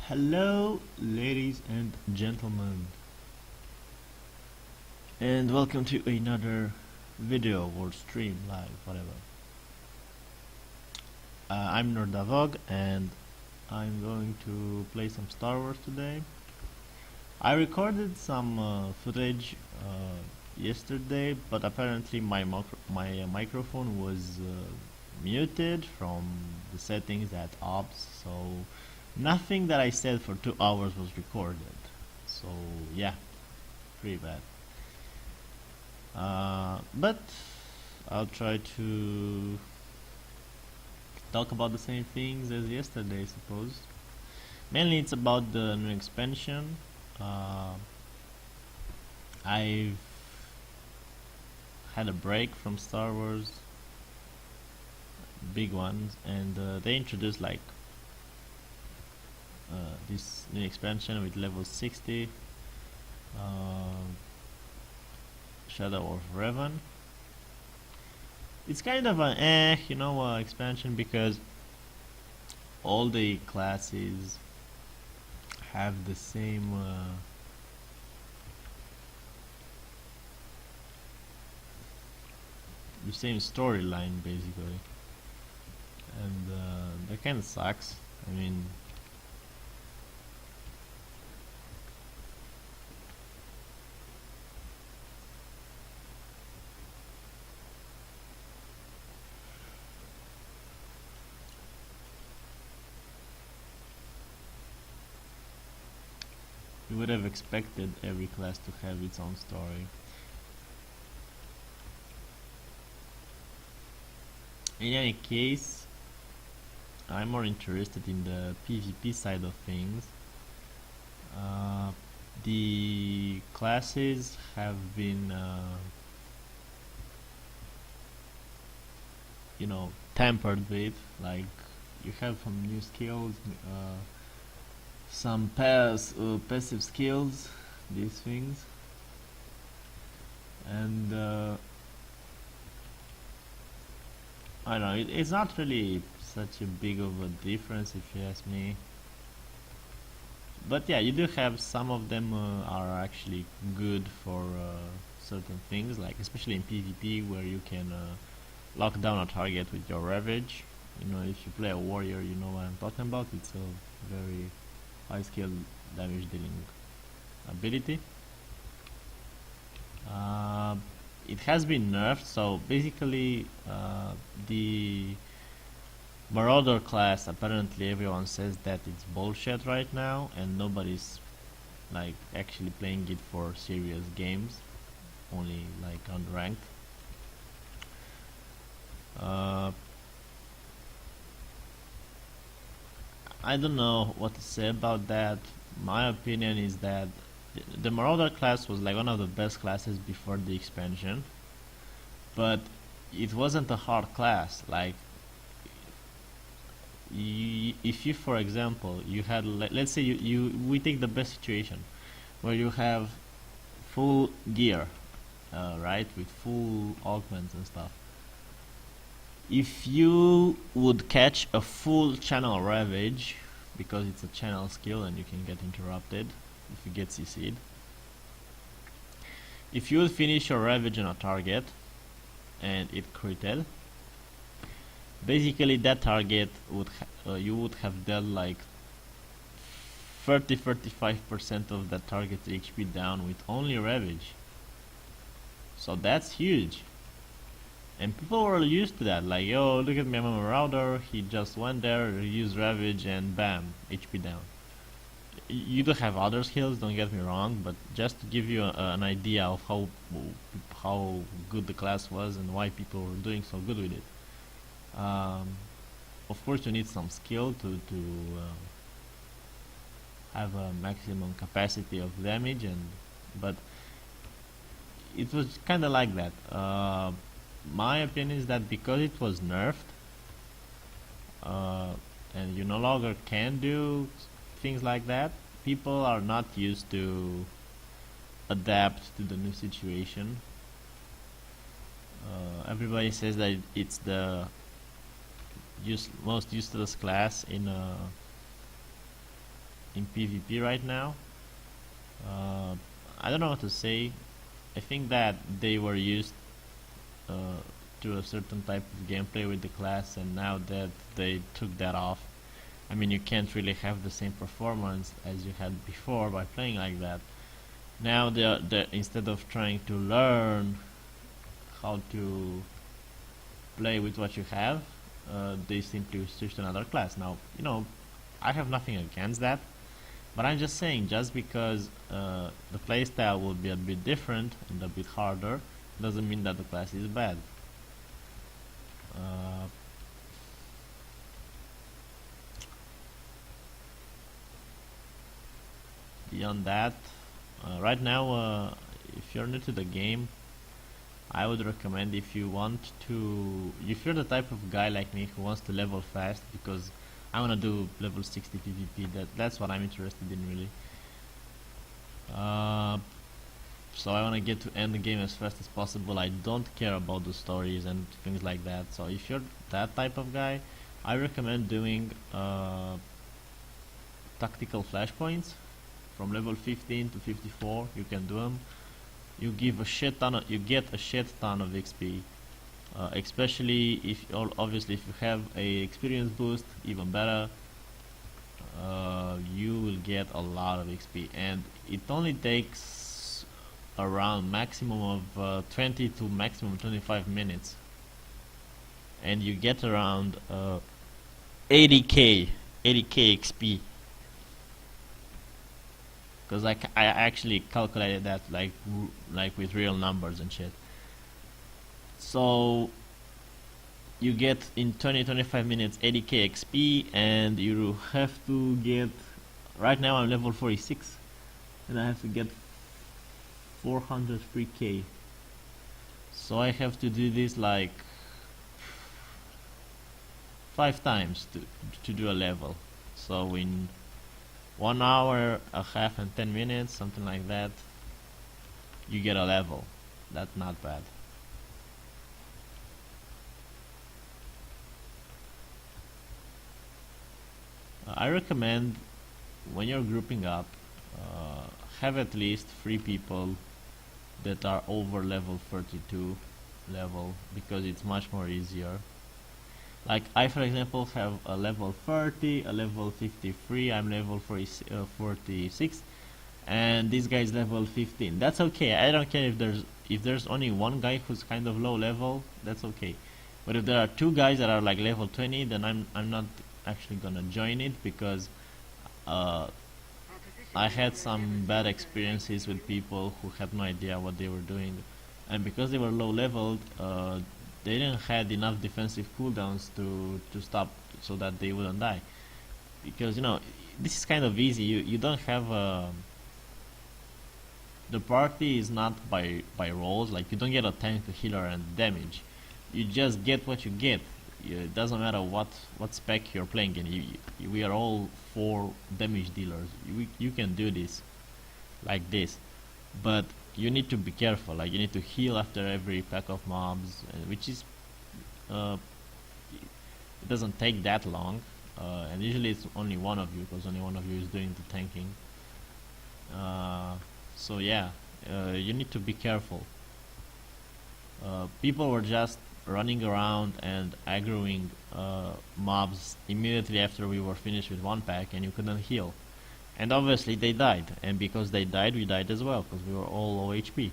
Hello, ladies and gentlemen, and welcome to another video or stream, live, whatever. I'm Nordavog, and I'm going to play some Star Wars today. I recorded some footage yesterday, but apparently my microphone was muted from the settings at ops, so nothing that I said for 2 hours was recorded. So yeah, pretty bad. But I'll try to talk about the same things as yesterday, I suppose. Mainly it's about the new expansion. I've had a break from Star Wars, big ones, and they introduced like this new expansion with level 60, Shadow of Revan. It's kind of an expansion because all the classes have the same storyline basically, and that kind of sucks. I mean, you would have expected every class to have its own story. In any case, I'm more interested in the PvP side of things. The classes have been tampered with. Like, you have some new skills, some passive skills, these things, and I don't know, it's not really such a big of a difference if you ask me, but yeah, you do have some of them are actually good for certain things, like especially in PvP, where you can lock down a target with your ravage. If you play a warrior, you know what I'm talking about. It's a very high skill damage dealing ability. It has been nerfed, so basically the Marauder class, apparently everyone says that it's bullshit right now, and nobody's like actually playing it for serious games, only like unranked. I don't know what to say about that. My opinion is that the Marauder class was like one of the best classes before the expansion, but it wasn't a hard class. Like, if you, for example, you had, let's say we take the best situation where you have full gear, right, with full augments and stuff. If you would catch a full channel ravage, because it's a channel skill and you can get interrupted if you get CC'd, if you would finish your ravage on a target and it critted, basically that target would you would have dealt like 30-35% of that target's HP down with only ravage. So that's huge. And people were used to that, like, yo, look at me, I'm a Marauder, he just went there, used Ravage, and bam, HP down. You do have other skills, don't get me wrong, but just to give you an idea of how good the class was and why people were doing so good with it. Of course you need some skill to have a maximum capacity of damage, but it was kinda like that. My opinion is that because it was nerfed, and you no longer can do things like that, people are not used to adapt to the new situation. Everybody says that it's the most useless class in PvP right now. I don't know what to say. I think that they were used to a certain type of gameplay with the class, and now that they took that off, I mean, you can't really have the same performance as you had before by playing like that. Now they're instead of trying to learn how to play with what you have, they simply switch to another class. Now, you know, I have nothing against that, but I'm just saying, just because the playstyle will be a bit different and a bit harder, doesn't mean that the class is bad. Beyond that, right now, if you're new to the game, I would recommend, if you're the type of guy like me who wants to level fast, because I want to do level 60 PvP, that's what I'm interested in really. So I want to get to end the game as fast as possible. I don't care about the stories and things like that. So if you're that type of guy, I recommend doing tactical flashpoints from level 15 to 54. You can do them. You get a shit ton of XP, especially if obviously if you have a experience boost, even better. You will get a lot of XP, and it only takes around maximum of 20 to maximum 25 minutes, and you get around 80k XP. Because I actually calculated that like with real numbers and shit. So you get in 20-25 minutes 80k XP, and you have to get, right now I'm level 46, and I have to get 403k. So I have to do this like 5 times to do a level. So in 1 hour, a half, and 10 minutes, something like that, you get a level. That's not bad. I recommend, when you're grouping up, have at least 3 people that are over level 32 level, because it's much more easier. Like I, for example, have a level 30, a level 53, I'm level 46, and this guy is level 15. That's okay. I don't care if there's only one guy who's kind of low level, that's okay. But if there are 2 guys that are like level 20, then I'm not actually gonna join it, because I had some bad experiences with people who had no idea what they were doing, and because they were low leveled, they didn't had enough defensive cooldowns to stop so that they wouldn't die. Because, you know, this is kind of easy. You don't have the party is not by roles. Like, you don't get a tank, a healer, and damage. You just get what you get. It doesn't matter what spec you're playing in. We are all 4 damage dealers. You can do this like this, but you need to be careful. Like, you need to heal after every pack of mobs, which is it doesn't take that long, and usually it's only one of you, because only one of you is doing the tanking. So yeah, you need to be careful. People were just running around and aggroing mobs immediately after we were finished with 1 pack, and you couldn't heal. And obviously they died, and because they died, we died as well, because we were all low HP.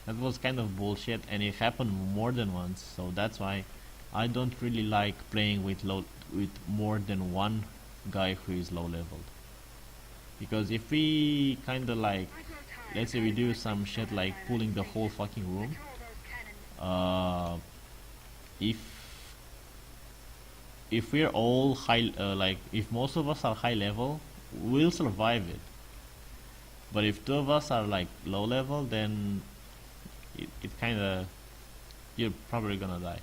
That was kind of bullshit, and it happened more than once, so that's why I don't really like playing with more than one guy who is low leveled. Because if we kinda like, let's say we do some shit like pulling the whole fucking room, if we're all high, like if most of us are high level, we'll survive it. But if 2 of us are like low level, then it kinda, you're probably gonna die.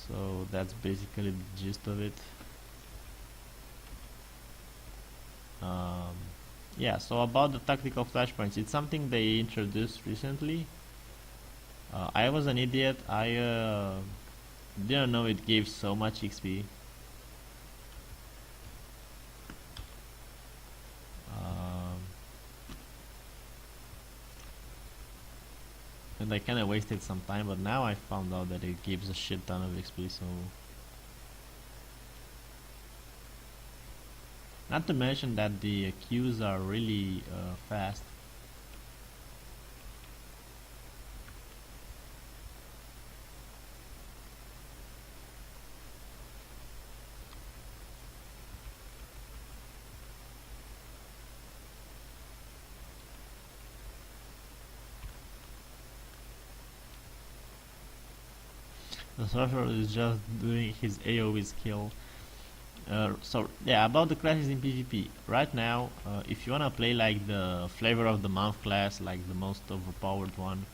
So that's basically the gist of it. Yeah, so about the tactical flashpoints, it's something they introduced recently. I was an idiot. Didn't know it gave so much XP. And I kinda wasted some time, but now I found out that it gives a shit ton of XP, so... Not to mention that the queues are really fast. The sorcerer is just doing his AoE skill. So yeah, about the classes in PvP. Right now, if you wanna play like the flavor of the month class, like the most overpowered one,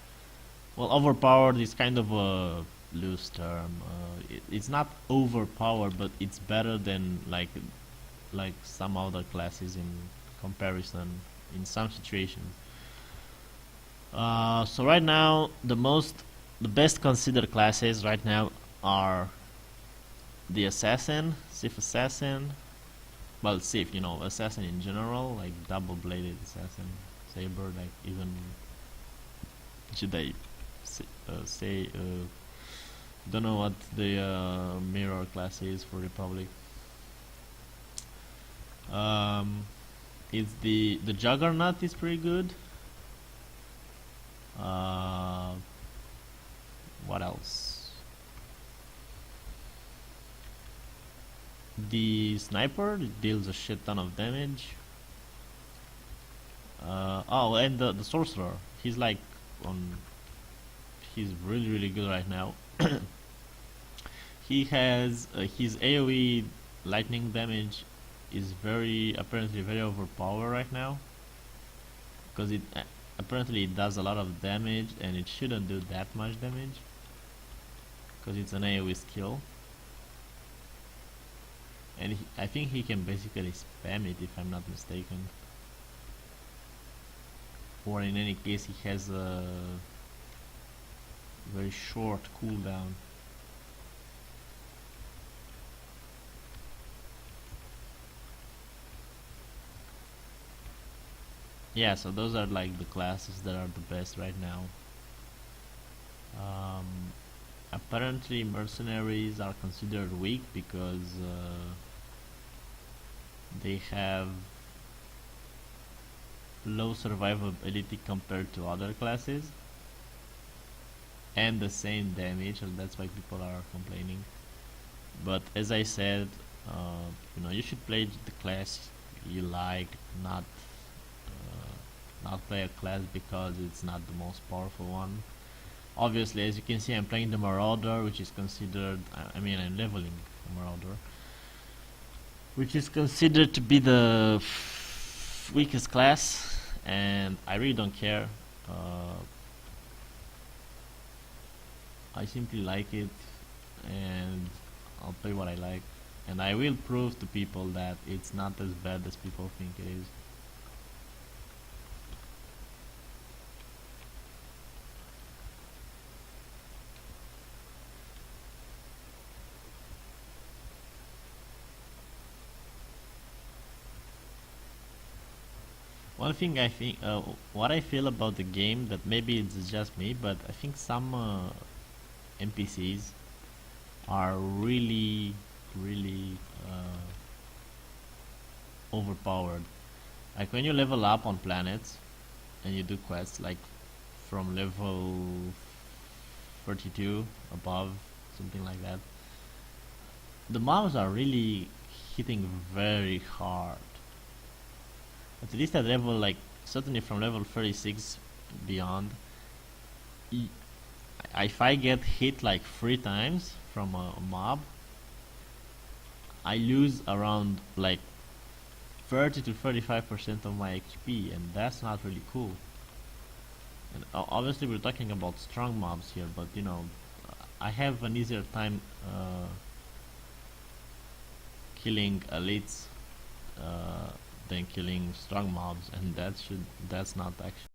well, overpowered is kind of a loose term. It's not overpowered, but it's better than like some other classes in comparison in some situations. So right now, the best considered classes right now are the assassin, Sith assassin, well, Sith, assassin in general, like double-bladed assassin, saber, like even should I say don't know what the mirror class is for Republic. It's the Juggernaut is pretty good. What else? The sniper deals a shit ton of damage. Oh, and the sorcerer. He's like he's really good right now. He has his AoE lightning damage is apparently very overpowered right now, because it apparently it does a lot of damage, and it shouldn't do that much damage because it's an AoE skill. And I think he can basically spam it, if I'm not mistaken. Or in any case, he has a very short cooldown. Yeah, so those are like the classes that are the best right now. Apparently mercenaries are considered weak because they have low survivability compared to other classes and the same damage, and that's why people are complaining. But as I said, you should play the class you like, not play a class because it's not the most powerful one. Obviously, as you can see, I'm playing the Marauder, which is considered, I'm leveling the Marauder, which is considered to be the weakest class, and I really don't care. I simply like it, and I'll play what I like, and I will prove to people that it's not as bad as people think it is. One thing I think, what I feel about the game, that maybe it's just me, but I think some NPCs are really overpowered. Like when you level up on planets and you do quests, like from level 32 above, something like that, the mobs are really hitting very hard. At least at level, like certainly from level 36 beyond, if I get hit like 3 times from a mob, I lose around like 30 to 35% of my HP, and that's not really cool. And obviously we're talking about strong mobs here, but I have an easier time killing elites than killing strong mobs, and that's not actually